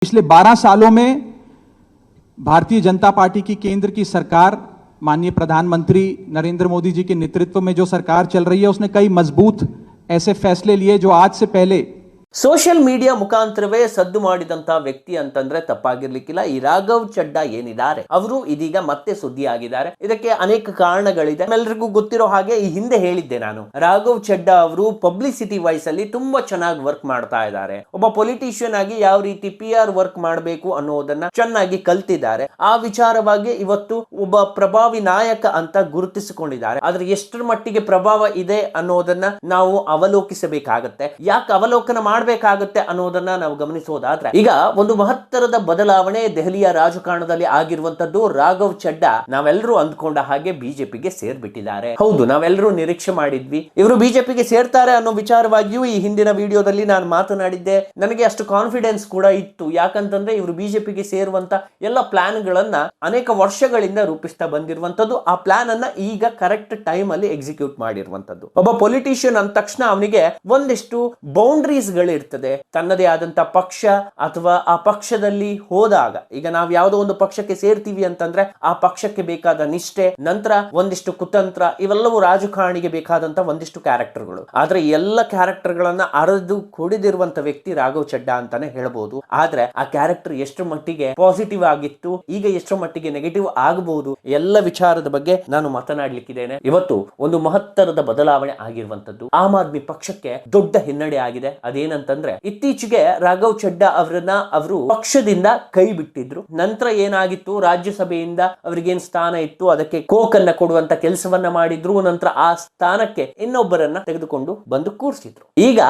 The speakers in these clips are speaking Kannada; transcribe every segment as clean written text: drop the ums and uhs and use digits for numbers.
पिछले 12 सालों में भारतीय जनता पार्टी की केंद्र की सरकार माननीय प्रधानमंत्री नरेंद्र मोदी जी के नेतृत्व में जो सरकार चल रही है उसने कई मजबूत ऐसे फैसले लिए जो आज से पहले ಸೋಷಿಯಲ್ ಮೀಡಿಯಾ ಮುಖಾಂತರವೇ ಸದ್ದು ಮಾಡಿದಂತ ವ್ಯಕ್ತಿ ಅಂತಂದ್ರೆ ತಪ್ಪಾಗಿರ್ಲಿಕ್ಕಿಲ್ಲ. ಈ ರಾಘವ್ ಚಡ್ಡಾ ಏನಿದ್ದಾರೆ ಅವರು ಇದೀಗ ಮತ್ತೆ ಸುದ್ದಿ ಆಗಿದ್ದಾರೆ. ಇದಕ್ಕೆ ಅನೇಕ ಕಾರಣಗಳಿದೆ. ಎಲ್ಲರಿಗೂ ಗೊತ್ತಿರೋ ಹಾಗೆ ಈ ಹಿಂದೆ ಹೇಳಿದ್ದೆ ನಾನು, ರಾಘವ್ ಚಡ್ಡಾ ಅವರು ಪಬ್ಲಿಸಿಟಿ ವೈಸ್ ಅಲ್ಲಿ ತುಂಬಾ ಚೆನ್ನಾಗಿ ವರ್ಕ್ ಮಾಡ್ತಾ ಇದ್ದಾರೆ. ಒಬ್ಬ ಪೊಲಿಟಿಷಿಯನ್ ಆಗಿ ಯಾವ ರೀತಿ PR ವರ್ಕ್ ಮಾಡಬೇಕು ಅನ್ನೋದನ್ನ ಚೆನ್ನಾಗಿ ಕಲ್ತಿದ್ದಾರೆ. ಆ ವಿಚಾರವಾಗಿ ಇವತ್ತು ಒಬ್ಬ ಪ್ರಭಾವಿ ನಾಯಕ ಅಂತ ಗುರುತಿಸಿಕೊಂಡಿದ್ದಾರೆ. ಆದ್ರೆ ಎಷ್ಟರ ಮಟ್ಟಿಗೆ ಪ್ರಭಾವ ಇದೆ ಅನ್ನೋದನ್ನ ನಾವು ಅವಲೋಕಿಸಬೇಕಾಗತ್ತೆ. ಯಾಕೆ ಅವಲೋಕನ ಮಾಡಬೇಕಾಗುತ್ತೆ ಅನ್ನೋದನ್ನ ನಾವು ಗಮನಿಸೋದಾದ್ರೆ, ಈಗ ಒಂದು ಮಹತ್ತರದ ಬದಲಾವಣೆ ದೆಹಲಿಯ ರಾಜಕಾರಣದಲ್ಲಿ ಆಗಿರುವಂತದ್ದು. ರಾಘವ್ ಚಡ್ಡಾ ನಾವೆಲ್ಲರೂ ಅಂದ್ಕೊಂಡ ಹಾಗೆ ಬಿಜೆಪಿಗೆ ಸೇರ್ಬಿಟ್ಟಿದ್ದಾರೆ. ಹೌದು, ನಾವೆಲ್ಲರೂ ನಿರೀಕ್ಷೆ ಮಾಡಿದ್ವಿ ಇವರು ಬಿಜೆಪಿಗೆ ಸೇರ್ತಾರೆ ಅನ್ನೋ ವಿಚಾರವಾಗಿಯೂ ಈ ಹಿಂದಿನ ವಿಡಿಯೋದಲ್ಲಿ ನಾನು ಮಾತನಾಡಿದ್ದೆ. ನನಗೆ ಅಷ್ಟು ಕಾನ್ಫಿಡೆನ್ಸ್ ಕೂಡ ಇತ್ತು. ಯಾಕಂತಂದ್ರೆ ಇವರು ಬಿಜೆಪಿಗೆ ಸೇರುವಂತ ಎಲ್ಲ ಪ್ಲಾನ್ ಗಳನ್ನ ಅನೇಕ ವರ್ಷಗಳಿಂದ ರೂಪಿಸ್ತಾ ಬಂದಿರುವಂತದ್ದು. ಆ ಪ್ಲಾನ್ ಅನ್ನ ಈಗ ಕರೆಕ್ಟ್ ಟೈಮ್ ಅಲ್ಲಿ ಎಕ್ಸಿಕ್ಯೂಟ್ ಮಾಡಿರುವಂತದ್ದು. ಒಬ್ಬ ಪೊಲಿಟಿಷಿಯನ್ ಅಂದ ತಕ್ಷಣ ಅವನಿಗೆ ಒಂದಿಷ್ಟು ಬೌಂಡ್ರೀಸ್ ಇರ್ತದೆ. ತನ್ನದೇ ಆದಂತ ಪಕ್ಷ ಅಥವಾ ಆ ಪಕ್ಷದಲ್ಲಿ ಹೋದಾಗ, ಈಗ ನಾವು ಯಾವುದೋ ಒಂದು ಪಕ್ಷಕ್ಕೆ ಸೇರ್ತೀವಿ ಅಂತಂದ್ರೆ ಆ ಪಕ್ಷಕ್ಕೆ ಬೇಕಾದ ನಿಷ್ಠೆ, ನಂತರ ಒಂದಿಷ್ಟು ಕುತಂತ್ರ, ಇವೆಲ್ಲವೂ ರಾಜಕಾರಣಿಗೆ ಬೇಕಾದಂತ ಒಂದಿಷ್ಟು ಕ್ಯಾರೆಕ್ಟರ್ಗಳು. ಆದ್ರೆ ಎಲ್ಲ ಕ್ಯಾರೆಕ್ಟರ್ ಗಳನ್ನ ಅರೆದು ಕೊಡಿದಿರುವಂತ ವ್ಯಕ್ತಿ ರಾಘವ್ ಚಡ್ಡಾ ಅಂತಾನೆ ಹೇಳ್ಬಹುದು. ಆದ್ರೆ ಆ ಕ್ಯಾರೆಕ್ಟರ್ ಎಷ್ಟು ಮಟ್ಟಿಗೆ ಪಾಸಿಟಿವ್ ಆಗಿತ್ತು, ಈಗ ಎಷ್ಟು ಮಟ್ಟಿಗೆ ನೆಗೆಟಿವ್ ಆಗಬಹುದು, ಎಲ್ಲ ವಿಚಾರದ ಬಗ್ಗೆ ನಾನು ಮಾತನಾಡ್ಲಿಕ್ಕಿದ್ದೇನೆ. ಇವತ್ತು ಒಂದು ಮಹತ್ತರದ ಬದಲಾವಣೆ ಆಗಿರುವಂತದ್ದು. ಆಮ್ ಆದ್ಮಿ ಪಕ್ಷಕ್ಕೆ ದೊಡ್ಡ ಹಿನ್ನಡೆ ಆಗಿದೆ. ಅದೇನಂತಂದ್ರೆ, ಇತ್ತೀಚೆಗೆ ರಾಘವ್ ಚಡ್ಡಾ ಅವರು ಪಕ್ಷದಿಂದ ಕೈ ಬಿಟ್ಟಿದ್ರು. ನಂತರ ಏನಾಗಿತ್ತು, ರಾಜ್ಯಸಭೆಯಿಂದ ಅವ್ರಿಗೇನ್ ಸ್ಥಾನ ಇತ್ತು ಅದಕ್ಕೆ ಕೋಕನ್ನ ಕೊಡುವಂತ ಕೆಲಸವನ್ನ ಮಾಡಿದ್ರು. ನಂತರ ಆ ಸ್ಥಾನಕ್ಕೆ ಇನ್ನೊಬ್ಬರನ್ನ ತೆಗೆದುಕೊಂಡು ಬಂದು ಕೂರಿಸಿದ್ರು. ಈಗ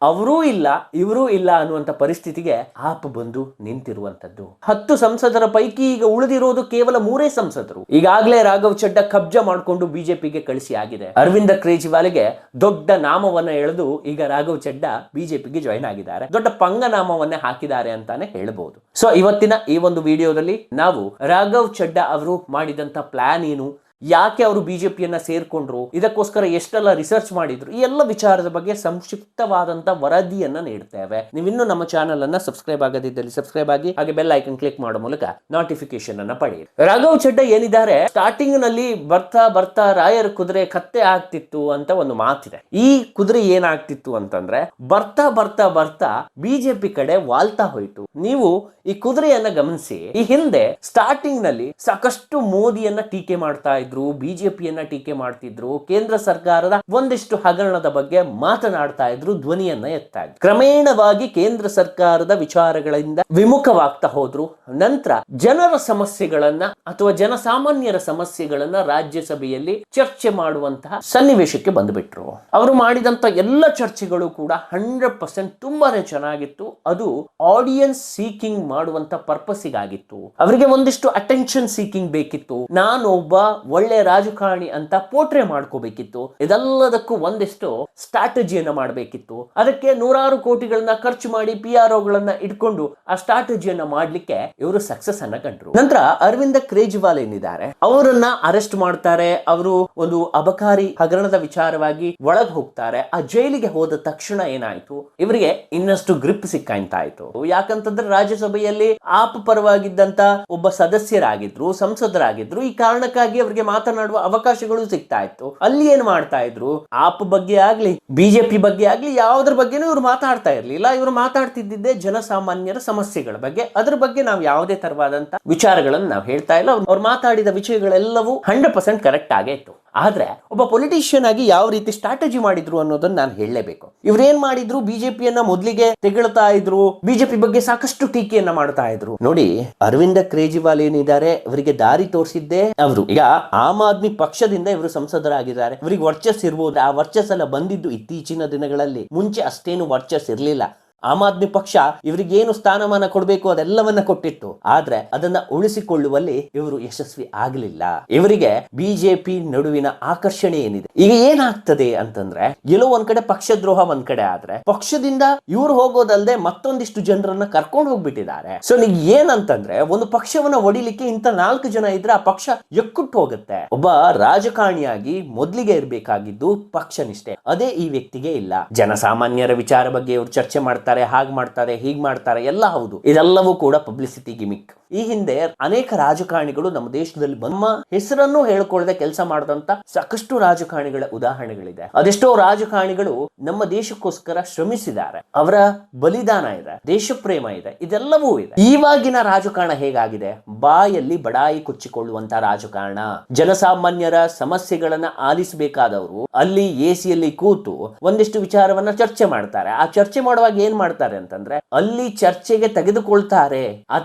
ಅವರೂ ಇಲ್ಲ ಇವರೂ ಇಲ್ಲ ಅನ್ನುವಂತ ಪರಿಸ್ಥಿತಿಗೆ ಆಪ್ ಬಂದು ನಿಂತಿರುವಂತದ್ದು. 10 ಸಂಸದರ ಪೈಕಿ ಈಗ ಉಳಿದಿರೋದು ಕೇವಲ 3 ಸಂಸದರು. ಈಗಾಗಲೇ ರಾಘವ್ ಚಡ್ಡಾ ಕಬ್ಜಾ ಮಾಡಿಕೊಂಡು ಬಿಜೆಪಿಗೆ ಕಳಿಸಿ ಆಗಿದೆ. ಅರವಿಂದ ಕೇಜ್ರಿವಾಲ್ಗೆ ದೊಡ್ಡ ನಾಮವನ್ನ ಎಳೆದು ಈಗ ರಾಘವ್ ಚಡ್ಡಾ ಬಿಜೆಪಿಗೆ ಜಾಯಿನ್ ಆಗಿದ್ದಾರೆ. ದೊಡ್ಡ ಪಂಗನಾಮವನ್ನೇ ಹಾಕಿದ್ದಾರೆ ಅಂತಾನೆ ಹೇಳಬಹುದು. ಸೊ ಇವತ್ತಿನ ಈ ಒಂದು ವಿಡಿಯೋದಲ್ಲಿ ನಾವು ರಾಘವ್ ಚಡ್ಡಾ ಅವರು ಮಾಡಿದಂತ ಪ್ಲಾನ್ ಏನು, ಯಾಕೆ ಅವರು ಬಿಜೆಪಿಯನ್ನ ಸೇರ್ಕೊಂಡ್ರು, ಇದಕ್ಕೋಸ್ಕರ ಎಷ್ಟೆಲ್ಲ ರಿಸರ್ಚ್ ಮಾಡಿದ್ರು, ಈ ಎಲ್ಲ ವಿಚಾರದ ಬಗ್ಗೆ ಸಂಕ್ಷಿಪ್ತವಾದಂತ ವರದಿಯನ್ನ ನೀಡ್ತೇವೆ. ನೀವಿನ್ನೂ ನಮ್ಮ ಚಾನೆಲ್ ಅನ್ನ ಸಬ್ಸ್ಕ್ರೈಬ್ ಆಗದಿದ್ದಲ್ಲಿ ಸಬ್ಸ್ಕ್ರೈಬ್ ಆಗಿ, ಹಾಗೆ ಬೆಲ್ ಐಕನ್ ಕ್ಲಿಕ್ ಮಾಡೋ ಮೂಲಕ ನೋಟಿಫಿಕೇಶನ್ ಅನ್ನ ಪಡೆಯಿರಿ. ರಾಘವ್ ಚಡ್ಡಾ ಏನಿದ್ದಾರೆ, ಸ್ಟಾರ್ಟಿಂಗ್ ನಲ್ಲಿ ಬರ್ತಾ ಬರ್ತಾ ರಾಯರ್ ಕುದುರೆ ಕತ್ತೆ ಆಗ್ತಿತ್ತು ಅಂತ ಒಂದು ಮಾತಿದೆ. ಈ ಕುದುರೆ ಏನಾಗ್ತಿತ್ತು ಅಂತಂದ್ರೆ, ಬರ್ತಾ ಬರ್ತಾ ಬರ್ತಾ ಬಿಜೆಪಿ ಕಡೆ ವಾಲ್ತಾ ಹೋಯ್ತು. ನೀವು ಈ ಕುದುರೆಯನ್ನ ಗಮನಿಸಿ, ಈ ಹಿಂದೆ ಸ್ಟಾರ್ಟಿಂಗ್ ನಲ್ಲಿ ಸಾಕಷ್ಟು ಮೋದಿಯನ್ನ ಟೀಕೆ ಮಾಡ್ತಾ ಇದ್ರು, ಬಿಜೆಪಿಯನ್ನ ಟೀಕೆ ಮಾಡ್ತಿದ್ರು, ಕೇಂದ್ರ ಸರ್ಕಾರದ ಒಂದಿಷ್ಟು ಹಗರಣದ ಬಗ್ಗೆ ಮಾತನಾಡ್ತಾ ಇದ್ರು, ಧ್ವನಿಯನ್ನ ಎತ್ತಾ ಇದ್ರು. ಕ್ರಮೇಣವಾಗಿ ಕೇಂದ್ರ ಸರ್ಕಾರದ ವಿಚಾರಗಳಿಂದ ವಿಮುಖವಾಗ್ತಾ ಹೋದ್ರು. ನಂತರ ಜನರ ಸಮಸ್ಯೆಗಳನ್ನ ಅಥವಾ ಜನಸಾಮಾನ್ಯರ ಸಮಸ್ಯೆಗಳನ್ನ ರಾಜ್ಯಸಭೆಯಲ್ಲಿ ಚರ್ಚೆ ಮಾಡುವಂತಹ ಸನ್ನಿವೇಶಕ್ಕೆ ಬಂದುಬಿಟ್ರು. ಅವರು ಮಾಡಿದಂತ ಎಲ್ಲ ಚರ್ಚೆಗಳು ಕೂಡ 100% ತುಂಬಾನೇ ಚೆನ್ನಾಗಿತ್ತು. ಅದು ಆಡಿಯನ್ಸ್ ಸೀಕಿಂಗ್ ಮಾಡುವಂತ ಪರ್ಪಸ್ಸಿಗಾಗಿತ್ತು. ಅವರಿಗೆ ಒಂದಿಷ್ಟು ಅಟೆನ್ಷನ್ ಸೀಕಿಂಗ್ ಬೇಕಿತ್ತು. ನಾನು ಒಬ್ಬ ಒಳ್ಳೆ ರಾಜಕಾರಣಿ ಅಂತ ಪೋಟ್ರೆ ಮಾಡ್ಕೋಬೇಕಿತ್ತು. ಇದೆಲ್ಲದಕ್ಕೂ ಒಂದಿಷ್ಟು ಸ್ಟ್ರಾಟಜಿಯನ್ನ ಮಾಡಬೇಕಿತ್ತು. ಅದಕ್ಕೆ 100 ಕೋಟಿಗಳನ್ನ ಖರ್ಚು ಮಾಡಿ PROಗಳನ್ನ ಇಟ್ಕೊಂಡು ಆ ಸ್ಟ್ರಾಟಜಿಯನ್ನ ಮಾಡ್ಲಿಕ್ಕೆ ಇವರು ಸಕ್ಸಸ್ ಅನ್ನ ಕಂಡ್ರು. ನಂತರ ಅರವಿಂದ ಕೇಜ್ರಿವಾಲ್ ಏನಿದ್ದಾರೆ, ಅವರನ್ನ ಅರೆಸ್ಟ್ ಮಾಡ್ತಾರೆ. ಅವರು ಒಂದು ಅಬಕಾರಿ ಹಗರಣದ ವಿಚಾರವಾಗಿ ಒಳಗೆ ಹೋಗ್ತಾರೆ. ಆ ಜೈಲಿಗೆ ಹೋದ ತಕ್ಷಣ ಏನಾಯ್ತು, ಇವರಿಗೆ ಇನ್ನಷ್ಟು ಗ್ರಿಪ್ ಸಿಕ್ಕಾಯ್ತಾಯ್ತು. ಯಾಕಂತಂದ್ರೆ ರಾಜ್ಯಸಭೆಯಲ್ಲಿ ಆಪ್ ಪರವಾಗಿದ್ದಂತ ಒಬ್ಬ ಸದಸ್ಯರಾಗಿದ್ರು, ಸಂಸದರಾಗಿದ್ರು. ಈ ಕಾರಣಕ್ಕಾಗಿ ಅವರಿಗೆ ಮಾತನಾಡುವ ಅವಕಾಶಗಳು ಸಿಗ್ತಾ ಇತ್ತು. ಅಲ್ಲಿ ಏನ್ ಮಾಡ್ತಾ ಇದ್ರು, ಆಪ್ ಬಗ್ಗೆ ಆಗ್ಲಿ ಬಿಜೆಪಿ ಬಗ್ಗೆ ಆಗ್ಲಿ ಯಾವುದ್ರ ಬಗ್ಗೆನೂ ಇವ್ರು ಮಾತಾಡ್ತಾ ಇರ್ಲಿಲ್ಲ. ಇವರು ಮಾತಾಡ್ತಿದ್ದೆ ಜನಸಾಮಾನ್ಯರ ಸಮಸ್ಯೆಗಳ ಬಗ್ಗೆ. ಅದ್ರ ಬಗ್ಗೆ ನಾವು ಯಾವುದೇ ತರವಾದಂತ ವಿಚಾರಗಳನ್ನು ನಾವು ಹೇಳ್ತಾ ಇಲ್ಲ. ಅವ್ರು ಮಾತಾಡಿದ ವಿಷಯಗಳೆಲ್ಲವೂ 100% ಕರೆಕ್ಟ್ ಆಗೇ ಇತ್ತು. ಆದ್ರೆ ಒಬ್ಬ ಪೊಲಿಟಿಷಿಯನ್ ಆಗಿ ಯಾವ ರೀತಿ ಸ್ಟ್ರಾಟಜಿ ಮಾಡಿದ್ರು ಅನ್ನೋದನ್ನ ನಾನು ಹೇಳಲೇಬೇಕು. ಇವ್ರೇನ್ ಮಾಡಿದ್ರು, ಬಿಜೆಪಿಯನ್ನ ಮೊದಲಿಗೆ ತೆಗಳ್ತಾ ಇದ್ರು, ಬಿಜೆಪಿ ಬಗ್ಗೆ ಸಾಕಷ್ಟು ಟೀಕೆಯನ್ನ ಮಾಡ್ತಾ ಇದ್ರು. ನೋಡಿ, ಅರವಿಂದ ಕೇಜ್ರಿವಾಲ್ ಏನಿದ್ದಾರೆ, ಇವರಿಗೆ ದಾರಿ ತೋರಿಸಿದ್ದೆ ಅವರು. ಈಗ ಆಮ್ ಆದ್ಮಿ ಪಕ್ಷದಿಂದ ಇವರು ಸಂಸದರಾಗಿದ್ದಾರೆ. ಇವರಿಗೆ ವರ್ಚಸ್ ಇರ್ಬೋದು. ಆ ವರ್ಚಸ್ ಎಲ್ಲ ಬಂದಿದ್ದು ಇತ್ತೀಚಿನ ದಿನಗಳಲ್ಲಿ. ಮುಂಚೆ ಅಷ್ಟೇನು ವರ್ಚಸ್ ಇರ್ಲಿಲ್ಲ. ಆಮ್ ಆದ್ಮಿ ಪಕ್ಷ ಇವರಿಗೆ ಏನು ಸ್ಥಾನಮಾನ ಕೊಡಬೇಕು ಅದೆಲ್ಲವನ್ನ ಕೊಟ್ಟಿತ್ತು. ಆದ್ರೆ ಅದನ್ನ ಉಳಿಸಿಕೊಳ್ಳುವಲ್ಲಿ ಇವರು ಯಶಸ್ವಿ ಆಗಲಿಲ್ಲ. ಇವರಿಗೆ ಬಿಜೆಪಿ ನಡುವಿನ ಆಕರ್ಷಣೆ ಏನಿದೆ, ಈಗ ಏನಾಗ್ತದೆ ಅಂತಂದ್ರೆ, ಎಲ್ಲೋ ಒಂದ್ ಕಡೆ ಪಕ್ಷದ್ರೋಹ ಒಂದ್ ಕಡೆ ಆದ್ರೆ, ಪಕ್ಷದಿಂದ ಇವ್ರು ಹೋಗೋದಲ್ಲದೆ ಮತ್ತೊಂದಿಷ್ಟು ಜನರನ್ನ ಕರ್ಕೊಂಡು ಹೋಗ್ಬಿಟ್ಟಿದ್ದಾರೆ. ಸೊ ನೀವು ಏನಂತಂದ್ರೆ, ಒಂದು ಪಕ್ಷವನ್ನ ಹೊಡಿಲಿಕ್ಕೆ ಇಂತ 4 ಜನ ಇದ್ರೆ ಆ ಪಕ್ಷ ಎಕ್ಕುಟ್ಟು ಹೋಗುತ್ತೆ. ಒಬ್ಬ ರಾಜಕಾರಣಿಯಾಗಿ ಮೊದ್ಲಿಗೆ ಇರ್ಬೇಕಾಗಿದ್ದು ಪಕ್ಷ ನಿಷ್ಠೆ. ಅದೇ ಈ ವ್ಯಕ್ತಿಗೆ ಇಲ್ಲ. ಜನಸಾಮಾನ್ಯರ ವಿಚಾರ ಬಗ್ಗೆ ಇವರು ಚರ್ಚೆ ಮಾಡ್ತಾರೆ. ಮಾಡ್ತಾರೆ, ಹಾಗೆ ಮಾಡ್ತಾರೆ, ಹೀಗೆ ಮಾಡ್ತಾರೆ, ಎಲ್ಲ ಹೌದು. ಇದೆಲ್ಲವೂ ಕೂಡ ಪಬ್ಲಿಸಿಟಿ ಗಿಮಿಕ್. ಈ ಹಿಂದೆ ಅನೇಕ ರಾಜಕಾರಣಿಗಳು ನಮ್ಮ ದೇಶದಲ್ಲಿ ನಮ್ಮ ಹೆಸರನ್ನು ಹೇಳ್ಕೊಳ್ಳದೆ ಕೆಲಸ ಮಾಡಿದಂತ ಸಾಕಷ್ಟು ರಾಜಕಾರಣಿಗಳ ಉದಾಹರಣೆಗಳಿದೆ. ಅದೆಷ್ಟೋ ರಾಜಕಾರಣಿಗಳು ನಮ್ಮ ದೇಶಕ್ಕೋಸ್ಕರ ಶ್ರಮಿಸಿದ್ದಾರೆ, ಅವರ ಬಲಿದಾನ ಇದೆ, ದೇಶ ಪ್ರೇಮ ಇದೆ, ಇದೆಲ್ಲವೂ ಇದೆ. ಇವಾಗಿನ ರಾಜಕಾರಣ ಹೇಗಾಗಿದೆ? ಬಾಯಲ್ಲಿ ಬಡಾಯಿ ಕೊಚ್ಚಿಕೊಳ್ಳುವಂತ ರಾಜಕಾರಣ. ಜನಸಾಮಾನ್ಯರ ಸಮಸ್ಯೆಗಳನ್ನ ಆಲಿಸಬೇಕಾದವರು ಅಲ್ಲಿ ಎಸಿಯಲ್ಲಿ ಕೂತು ಒಂದಿಷ್ಟು ವಿಚಾರವನ್ನ ಚರ್ಚೆ ಮಾಡ್ತಾರೆ. ಆ ಚರ್ಚೆ ಮಾಡುವಾಗ ಏನ್ ಮಾಡ್ತಾರೆ ಅಂತಂದ್ರೆ, ಅಲ್ಲಿ ಚರ್ಚೆಗೆ ತೆಗೆದುಕೊಳ್ತಾರೆ. ಆ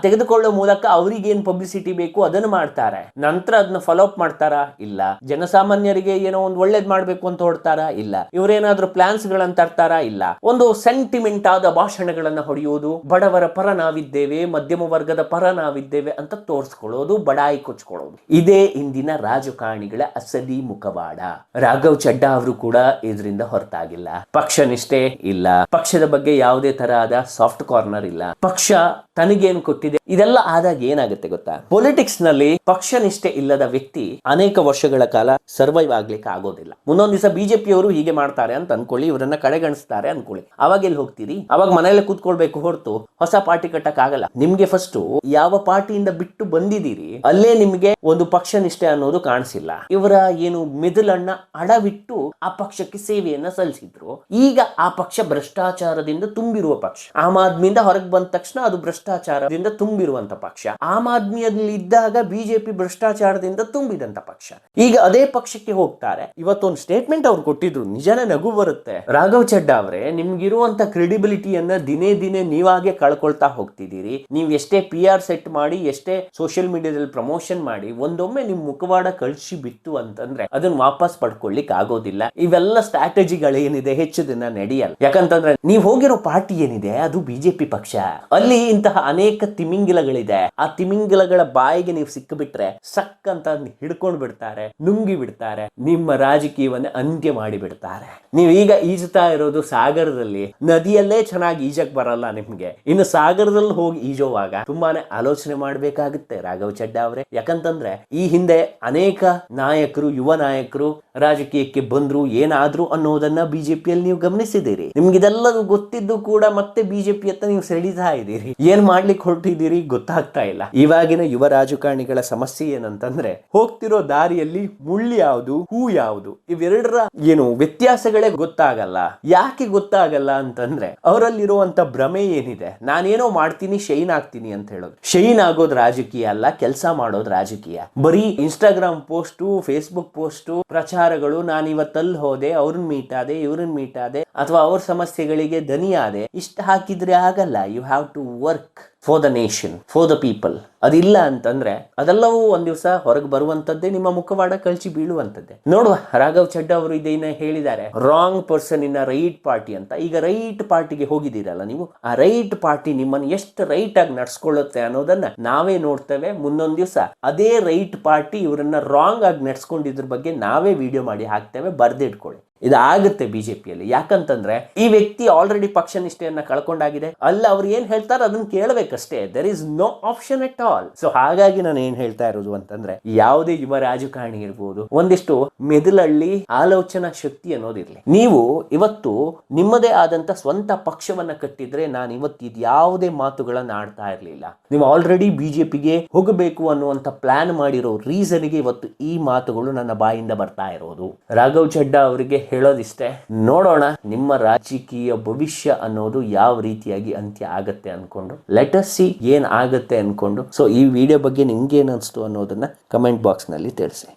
ತೆಗೆದುಕೊಳ್ಳುವ ಮೂಲಕ ಅವರಿಗೆ ಏನ್ ಪಬ್ಲಿಸಿಟಿ ಬೇಕು ಅದನ್ನು ಮಾಡ್ತಾರೆ. ನಂತರ ಅದನ್ನ ಫಾಲೋ ಅಪ್ ಮಾಡ್ತಾರಾ? ಇಲ್ಲ. ಜನಸಾಮಾನ್ಯರಿಗೆ ಏನೋ ಒಂದು ಒಳ್ಳೇದ್ ಮಾಡ್ಬೇಕು ಅಂತ ಹೊಡ್ತಾರಾ? ಇಲ್ಲ. ಇವರೇನಾದ್ರೂ ಪ್ಲಾನ್ಸ್ ಗಳನ್ನ ತರ್ತಾರಾ? ಇಲ್ಲ. ಒಂದು ಸೆಂಟಿಮೆಂಟ್ ಆದ ಭಾಷಣಗಳನ್ನ ಹೊಡೆಯುವುದು, ಬಡವರ ಪರ ನಾವಿದ್ದೇವೆ, ಮಧ್ಯಮ ವರ್ಗದ ಪರ ನಾವಿದ್ದೇವೆ ಅಂತ ತೋರಿಸ್ಕೊಳ್ಳೋದು, ಬಡಾಯಿ ಕೊಚ್ಕೊಳ್ಳೋದು, ಇದೇ ಇಂದಿನ ರಾಜಕಾರಣಿಗಳ ಅಸಲಿ ಮುಖವಾಡ. ರಾಘವ್ ಚಡ್ಡಾ ಅವರು ಕೂಡ ಇದರಿಂದ ಹೊರತಾಗಿಲ್ಲ. ಪಕ್ಷ ನಿಷ್ಠೆ ಇಲ್ಲ, ಪಕ್ಷದ ಬಗ್ಗೆ ಯಾವುದೇ ತರಹದ ಸಾಫ್ಟ್ ಕಾರ್ನರ್ ಇಲ್ಲ, ಪಕ್ಷ ತನಗೇನು ಕೊಟ್ಟಿದೆ. ಇದೆಲ್ಲ ಆದಾಗ ಏನಾಗುತ್ತೆ ಗೊತ್ತಾ? ಪೊಲಿಟಿಕ್ಸ್ ನಲ್ಲಿ ಪಕ್ಷ ನಿಷ್ಠೆ ಇಲ್ಲದ ವ್ಯಕ್ತಿ ಅನೇಕ ವರ್ಷಗಳ ಕಾಲ ಸರ್ವೈವ್ ಆಗ್ಲಿಕ್ಕೆ ಆಗೋದಿಲ್ಲ. ಮುಂದೊಂದು ದಿವಸ ಬಿಜೆಪಿಯವರು ಹೀಗೆ ಮಾಡ್ತಾರೆ ಅಂತ ಅನ್ಕೊಳ್ಳಿ, ಇವರನ್ನ ಕಡೆಗಣಿಸ್ತಾರೆ ಅನ್ಕೊಳ್ಳಿ, ಅವಾಗ ಎಲ್ಲಿ ಹೋಗ್ತೀರಿ? ಅವಾಗ ಮನೆಯಲ್ಲೇ ಕೂತ್ಕೊಳ್ಬೇಕು ಹೊರತು ಹೊಸ ಪಾರ್ಟಿ ಕಟ್ಟಕ್ ಆಗಲ್ಲ. ನಿಮ್ಗೆ ಫಸ್ಟ್ ಯಾವ ಪಾರ್ಟಿಯಿಂದ ಬಿಟ್ಟು ಬಂದಿದ್ದೀರಿ ಅಲ್ಲೇ ನಿಮ್ಗೆ ಒಂದು ಪಕ್ಷ ನಿಷ್ಠೆ ಅನ್ನೋದು ಕಾಣಿಸಿಲ್ಲ. ಇವರ ಏನು ಮೆದುಳನ್ನ ಅಡವಿಟ್ಟು ಆ ಪಕ್ಷಕ್ಕೆ ಸೇವೆಯನ್ನ ಸಲ್ಲಿಸಿದ್ರು. ಈಗ ಆ ಪಕ್ಷ ಭ್ರಷ್ಟಾಚಾರದಿಂದ ತುಂಬಿರುವ ಪಕ್ಷ. ಆಮ್ ಆದ್ಮಿಯಿಂದ ಹೊರಗೆ ಬಂದ ತಕ್ಷಣ ಅದು ಭ್ರಷ್ಟಾಚಾರದಿಂದ ತುಂಬಿರುವಂತ ಪಕ್ಷ. ಆಮ್ ಆದ್ಮಿಯಲ್ಲಿ ಇದ್ದಾಗ ಬಿಜೆಪಿ ಭ್ರಷ್ಟಾಚಾರದಿಂದ ತುಂಬಿದಂತ ಪಕ್ಷ. ಈಗ ಅದೇ ಪಕ್ಷಕ್ಕೆ ಹೋಗ್ತಾರೆ. ಇವತ್ತೊಂದು ಸ್ಟೇಟ್ಮೆಂಟ್ ಅವ್ರು ಕೊಟ್ಟಿದ್ರು, ನಿಜನೇ ನಗು ಬರುತ್ತೆ. ರಾಘವ್ ಚಡ್ಡಾ ಅವರೇ, ನಿಮ್ಗಿರುವಂತ ಕ್ರೆಡಿಬಿಲಿಟಿಯನ್ನ ದಿನೇ ದಿನೇ ನೀವಾಗೆ ಕಳ್ಕೊಳ್ತಾ ಹೋಗ್ತಿದ್ದೀರಿ. ನೀವು ಎಷ್ಟೇ PR ಸೆಟ್ ಮಾಡಿ, ಎಷ್ಟೇ ಸೋಷಿಯಲ್ ಮೀಡಿಯಾದಲ್ಲಿ ಪ್ರಮೋಷನ್ ಮಾಡಿ, ಒಂದೊಮ್ಮೆ ನಿಮ್ ಮುಖವಾಡ ಕಳಿಸಿ ಬಿತ್ತು ಅಂತಂದ್ರೆ ಅದನ್ನ ವಾಪಸ್ ಪಡ್ಕೊಳ್ಳಿಕ್ ಆಗೋದಿಲ್ಲ. ಇವೆಲ್ಲ ಸ್ಟ್ರಾಟಜಿಗಳೇನಿದೆ ಹೆಚ್ಚು ದಿನ ನಡೆಯಲ್ಲ. ಯಾಕಂತಂದ್ರೆ ನೀವು ಹೋಗಿರೋ ಪಾರ್ಟಿ ಏನಿದೆ ಅದು ಬಿಜೆಪಿ ಪಕ್ಷ. ಅಲ್ಲಿ ಇಂತಹ ಅನೇಕ ತಿಮಿಂಗಿಲಗಳಿದೆ. ಆ ತಿಮಿಂಗಿಲಗಳ ಬಾಯಿಗೆ ನೀವು ಸಿಕ್ಕಿಬಿಟ್ರೆ ಸಕ್ ಅಂತ ಹಿಡ್ಕೊಂಡು ಬಿಡ್ತಾರೆ, ನುಂಗಿ ಬಿಡ್ತಾರೆ, ನಿಮ್ಮ ರಾಜಕೀಯವನ್ನ ಅಂತ್ಯ ಮಾಡಿ ಬಿಡ್ತಾರೆ. ನೀವು ಈಗ ಈಜುತ್ತಾ ಇರೋದು ಸಾಗರದಲ್ಲಿ, ನದಿಯಲ್ಲೇ ಚೆನ್ನಾಗಿ ಈಜಕ್ ಬರಲ್ಲ ನಿಮ್ಗೆ, ಇನ್ನು ಸಾಗರದಲ್ಲಿ ಹೋಗಿ ಈಜೋವಾಗ ತುಂಬಾನೇ ಆಲೋಚನೆ ಮಾಡ್ಬೇಕಾಗುತ್ತೆ ರಾಘವ್ ಚಡ್ಡಾ ಅವರೇ. ಯಾಕಂತಂದ್ರೆ ಈ ಹಿಂದೆ ಅನೇಕ ನಾಯಕರು, ಯುವ ನಾಯಕರು ರಾಜಕೀಯಕ್ಕೆ ಬಂದ್ರು, ಏನಾದ್ರು ಅನ್ನೋದನ್ನ ಬಿಜೆಪಿಯಲ್ಲಿ ನೀವು ಗಮನಿಸಿದ್ದೀರಿ. ನಿಮ್ಗಿದೆಲ್ಲದು ಗೊತ್ತಿದ್ದು ಕೂಡ ಮತ್ತೆ ಬಿಜೆಪಿ ಹತ್ತ ನೀವು ಸೆಳೀತಾ ಇದ್ದೀರಿ. ಏನ್ ಮಾಡ್ಲಿಕ್ಕೆ ಹೊರಟಿದ್ದೀರಿ ಗೊತ್ತಾಗ್ತಾ ಇಲ್ಲ. ಇವಾಗಿನ ಯುವ ರಾಜಕಾರಣಿಗಳ ಸಮಸ್ಯೆ ಏನಂತಂದ್ರೆ, ಹೋಗ್ತಿರೋ ದಾರಿಯಲ್ಲಿ ಮುಳ್ಳು ಯಾವುದು, ಹೂ ಯಾವುದು, ಇವೆರಡರ ಏನು ವ್ಯತ್ಯಾಸಗಳೇ ಗೊತ್ತಾಗಲ್ಲ. ಯಾಕೆ ಗೊತ್ತಾಗಲ್ಲ ಅಂತಂದ್ರೆ, ಅವರಲ್ಲಿರುವಂತ ಭ್ರಮೆ ಏನಿದೆ, ನಾನೇನೋ ಮಾಡ್ತೀನಿ ಶೈನ್ ಆಗ್ತೀನಿ ಅಂತ ಹೇಳೋದು. ಶೈನ್ ಆಗೋದು ರಾಜಕೀಯ ಅಲ್ಲ, ಕೆಲಸ ಮಾಡೋದು ರಾಜಕೀಯ. ಬರೀ ಇನ್ಸ್ಟಾಗ್ರಾಮ್ ಪೋಸ್ಟು, ಫೇಸ್ಬುಕ್ ಪೋಸ್ಟು, ಪ್ರಚಾರಗಳು, ನಾನು ಇವತ್ತಲ್ಲಿ ಹೋದೆ, ಅವ್ರನ್ನ ಮೀಟ್ ಆದೆ, ಇವ್ರನ್ನ ಮೀಟ್ ಆದೆ, ಅಥವಾ ಅವ್ರ ಸಮಸ್ಯೆಗಳಿಗೆ ದನಿಯಾದೆ, ಇಷ್ಟ ಹಾಕಿದ್ರೆ ಆಗಲ್ಲ. You have to work for the nation, for the people. ಅದಿಲ್ಲ ಅಂತಂದ್ರೆ ಅದೆಲ್ಲವೂ ಒಂದ್ ದಿವಸ ಹೊರಗೆ ಬರುವಂತದ್ದೇ, ನಿಮ್ಮ ಮುಖವಾಡ ಕಳ್ಚಿ ಬೀಳುವಂತದ್ದೇ. ನೋಡುವ, ರಾಘವ್ ಚಡ್ಡಾ ಅವರು ಇದನ್ನ ಹೇಳಿದ್ದಾರೆ, wrong person in right party ಅಂತ. ಈಗ ರೈಟ್ ಪಾರ್ಟಿಗೆ ಹೋಗಿದ್ದೀರಲ್ಲ ನೀವು, ಆ ರೈಟ್ ಪಾರ್ಟಿ ನಿಮ್ಮನ್ನು ಎಷ್ಟು ರೈಟ್ ಆಗಿ ನಡ್ಸ್ಕೊಳ್ಳುತ್ತೆ ಅನ್ನೋದನ್ನ ನಾವೇ ನೋಡ್ತೇವೆ. ಮುಂದೊಂದ್ ದಿವಸ ಅದೇ ರೈಟ್ ಪಾರ್ಟಿ ಇವರನ್ನ ರಾಂಗ್ ಆಗಿ ನಡ್ಸ್ಕೊಂಡಿದ್ರ ಬಗ್ಗೆ ನಾವೇ ವಿಡಿಯೋ ಮಾಡಿ ಹಾಕ್ತೇವೆ, ಬರ್ದಿಟ್ಕೊಳ್ಳಿ. ಇದಾಗುತ್ತೆ ಬಿಜೆಪಿಯಲ್ಲಿ. ಯಾಕಂತಂದ್ರೆ ಈ ವ್ಯಕ್ತಿ ಆಲ್ರೆಡಿ ಪಕ್ಷ ನಿಷ್ಠೆಯನ್ನ ಕಳ್ಕೊಂಡಾಗಿದೆ. ಅಲ್ಲ, ಅವ್ರು ಏನ್ ಹೇಳ್ತಾರೆ ಅದನ್ನ ಕೇಳಬೇಕಷ್ಟೇ. There is no option at all. So ಹಾಗಾಗಿ ನಾನು ಏನ್ ಹೇಳ್ತಾ ಇರೋದು ಅಂತಂದ್ರೆ, ಯಾವುದೇ ಯುವ ರಾಜಕಾರಣಿ ಇರ್ಬೋದು, ಒಂದಿಷ್ಟು ಮೆದುಳಲ್ಲಿ ಆಲೋಚನಾ ಶಕ್ತಿ ಅನ್ನೋದಿರ್ಲಿ. ನೀವು ಇವತ್ತು ನಿಮ್ಮದೇ ಆದಂತ ಸ್ವಂತ ಪಕ್ಷವನ್ನ ಕಟ್ಟಿದ್ರೆ ನಾನು ಇವತ್ತು ಯಾವುದೇ ಮಾತುಗಳನ್ನ ಆಡ್ತಾ ಇರ್ಲಿಲ್ಲ. ನೀವು ಆಲ್ರೆಡಿ ಬಿಜೆಪಿಗೆ ಹೋಗಬೇಕು ಅನ್ನುವಂತ ಪ್ಲಾನ್ ಮಾಡಿರೋ ರೀಸನ್ಗೆ ಇವತ್ತು ಈ ಮಾತುಗಳು ನನ್ನ ಬಾಯಿಂದ ಬರ್ತಾ ಇರೋದು. ರಾಘವ್ ಚಡ್ಡಾ ಅವರಿಗೆ ಹೇಳೋದಿಷ್ಟೇ, ನೋಡೋಣ ನಿಮ್ಮ ರಾಜಕೀಯ ಭವಿಷ್ಯ ಅನ್ನೋದು ಯಾವ ರೀತಿಯಾಗಿ ಅಂತ್ಯ ಆಗತ್ತೆ ಅನ್ಕೊಂಡು, ಲೆಟ್ ಅಸ್ ಸಿ ಏನ್ ಆಗತ್ತೆ ಅನ್ಕೊಂಡು. ಸೊ ಈ ವಿಡಿಯೋ ಬಗ್ಗೆ ನಿಮ್ಗೆ ಏನ್ ಅನ್ಸ್ತು ಅನ್ನೋದನ್ನ ಕಮೆಂಟ್ ಬಾಕ್ಸ್ ನಲ್ಲಿ ತಿಳಿಸಿ.